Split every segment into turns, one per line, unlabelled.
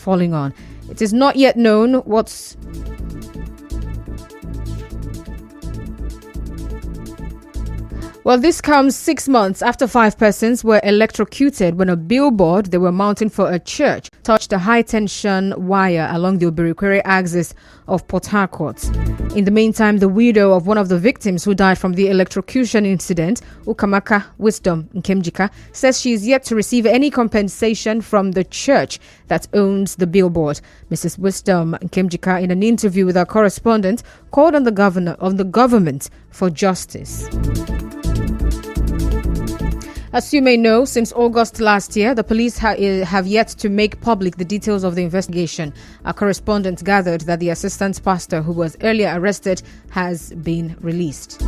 falling on. It is not yet known what's Well, this comes 6 months after 5 persons were electrocuted when a billboard they were mounting for a church touched a high-tension wire along the Obirikwere axis of Port Harcourt. In the meantime, the widow of one of the victims who died from the electrocution incident, Ukamaka Wisdom Nkemjika, says she is yet to receive any compensation from the church that owns the billboard. Mrs. Wisdom Nkemjika, in an interview with our correspondent, called on the government for justice. As you may know, since August last year, the police have yet to make public the details of the investigation. Our correspondent gathered that the assistant pastor who was earlier arrested has been released.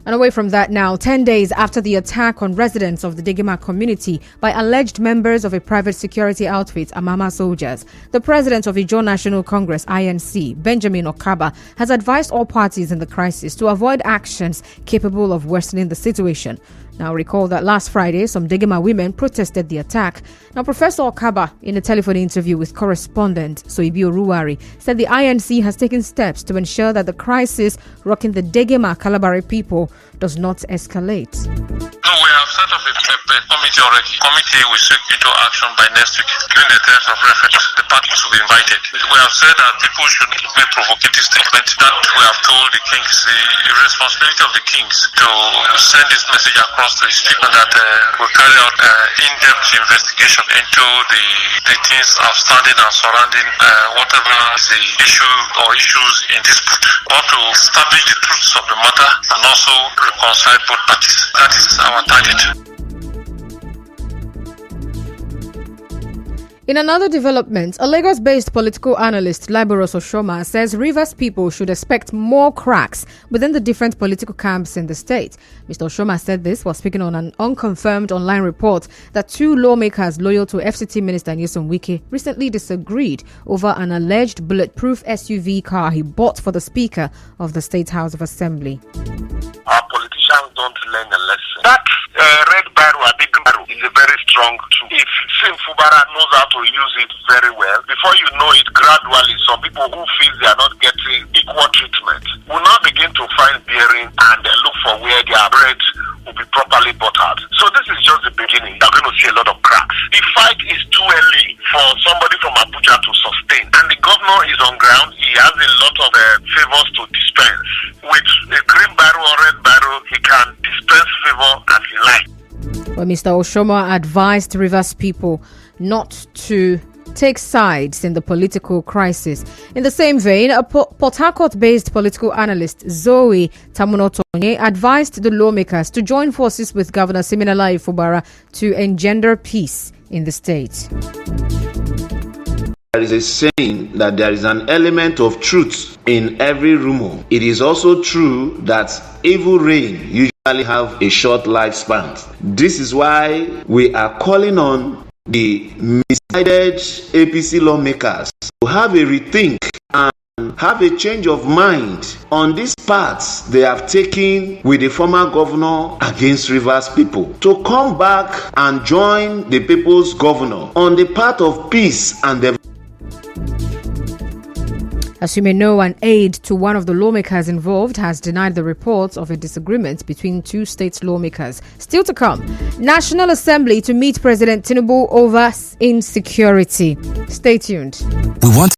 And away from that now, 10 days after the attack on residents of the Degema community by alleged members of a private security outfit, Amama soldiers, the president of Ijaw National Congress, INC, Benjamin Okaba, has advised all parties in the crisis to avoid actions capable of worsening the situation. Now, recall that last Friday, some Degema women protested the attack. Now, Professor Okaba, in a telephone interview with correspondent Soibi Oruwari, said the INC has taken steps to ensure that the crisis rocking the Degema Kalabari people does not escalate.
No, we have set up a committee already. Committee will seek into action by next week. During the terms of reference, the parties will be invited. We have said that people should make provocative statements. That we have told the kings, the responsibility of the kings to send this message across the street, and that will carry out in-depth investigation into the things outstanding and surrounding whatever is the issue or issues in dispute, or to establish the truths of the matter and also reconcile both parties. That is our target.
In another development, a Lagos-based political analyst, Liboros Oshoma, says Rivers people should expect more cracks within the different political camps in the state. Mr. Oshoma said this while speaking on an unconfirmed online report that 2 lawmakers loyal to FCT Minister Nyesom Wike recently disagreed over an alleged bulletproof SUV car he bought for the Speaker of the State House of Assembly.
Our politicians don't learn a lesson. That red barrel, a big barrel, is a very strong tool. If Sim Fubara knows how to use it very well, before you know it, gradually, some people who feel they are not getting equal treatment will now begin to find bearing and look for where their bread will be properly buttered. So this is just the beginning. You're going to see a lot of cracks. The fight is too early for somebody from Abuja to sustain. And the governor is on ground. He has a lot of favors to dispense. With a green barrel or red barrel, he can dispense favor as he likes.
Well, Mr. Oshoma advised Rivers people not to take sides in the political crisis. In the same vein, a Port Harcourt-based political analyst, Zoe Tamunotonye, advised the lawmakers to join forces with Governor Siminalayi Fubara to engender peace in the state.
There is a saying that there is an element of truth in every rumor. It is also true that evil reign usually have a short lifespan. This is why we are calling on the misguided APC lawmakers to have a rethink and have a change of mind on these paths they have taken with the former governor against Rivers people, to come back and join the people's governor on the path of peace and development.
As you may know, an aide to one of the lawmakers involved has denied the reports of a disagreement between 2 state lawmakers. Still to come, National Assembly to meet President Tinubu over insecurity. Stay tuned.
We want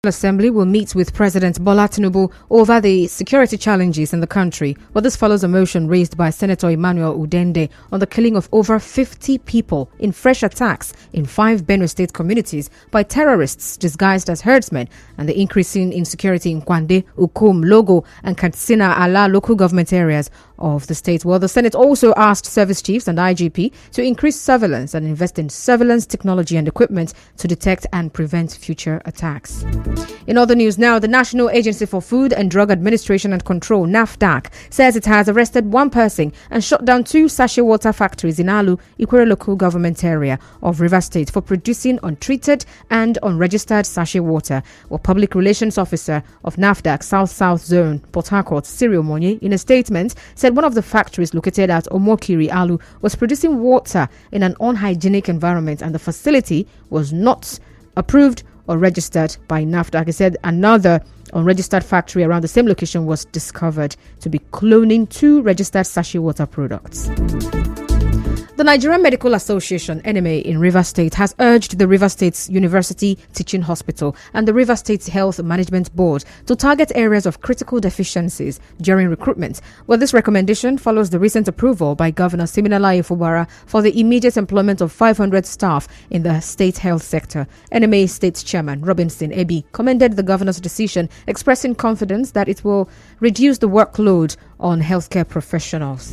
Assembly will meet with President Bola Tinubu over the security challenges in the country. Well, this follows a motion raised by Senator Emmanuel Udende on the killing of over 50 people in fresh attacks in 5 Benue State communities by terrorists disguised as herdsmen, and the increasing insecurity in Kwande, Ukum, Logo, and Katsina Ala local government areas of the state. Well, the Senate also asked service chiefs and IGP to increase surveillance and invest in surveillance technology and equipment to detect and prevent future attacks. In other news now, the National Agency for Food and Drug Administration and Control, NAFDAC, says it has arrested 1 person and shut down 2 sachet water factories in Alu, Ikwere local government area of Rivers State for producing untreated and unregistered sachet water. Well, Public Relations Officer of NAFDAC South Zone, Port Harcourt, Cyril Monye, in a statement, said one of the factories located at Omokiri, Alu, was producing water in an unhygienic environment and the facility was not approved or registered by NAFDAC. He said another unregistered factory around the same location was discovered to be cloning 2 registered sachet water products. The Nigerian Medical Association, NMA, in Rivers State has urged the Rivers State University Teaching Hospital and the Rivers State Health Management Board to target areas of critical deficiencies during recruitment. Well, this recommendation follows the recent approval by Governor Siminalayi Fubara for the immediate employment of 500 staff in the state health sector. NMA State Chairman Robinson Ebi commended the governor's decision, expressing confidence that it will reduce the workload on healthcare professionals.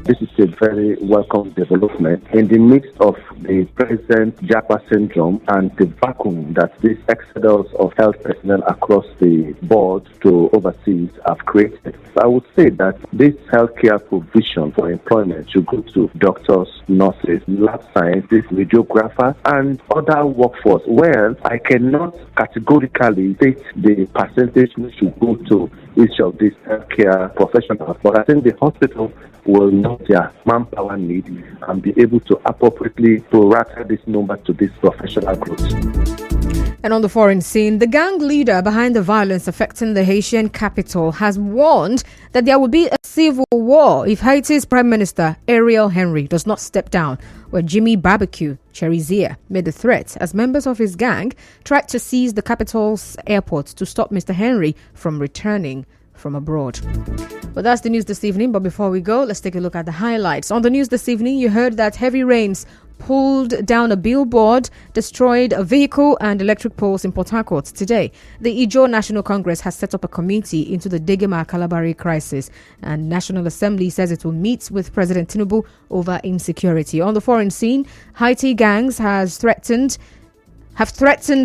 This is a very welcome development in the midst of the present Japa syndrome and the vacuum that this exodus of health personnel across the board to overseas have created. So I would say that this healthcare provision for employment should go to doctors, nurses, lab scientists, radiographers, and other workforce. Well, I cannot categorically state the percentage which should go to each of these healthcare professionals, but I think the hospital will know their manpower need and be able to appropriately prorate this number to this professional groups.
And on the foreign scene, the gang leader behind the violence affecting the Haitian capital has warned that there will be a civil war if Haiti's Prime Minister Ariel Henry does not step down, where Jimmy Barbecue Cherizier made the threat as members of his gang tried to seize the capital's airport to stop Mr. Henry from returning from abroad. Well, that's the news this evening, but before we go, let's take a look at the highlights. On the news this evening, you heard that heavy rains pulled down a billboard, destroyed a vehicle and electric poles in Port Harcourt today. The Ijaw National Congress has set up a committee into the Degema Kalabari crisis, and National Assembly says it will meet with President Tinubu over insecurity. On the foreign scene, Haiti gangs have threatened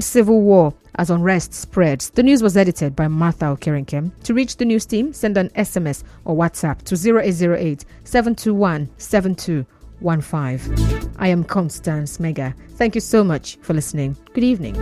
civil war as unrest spreads. The news was edited by Martha Okerenkem. To reach the news team, send an SMS or WhatsApp to 0808 721 7215. I am Constance Mega. Thank you so much for listening. Good evening.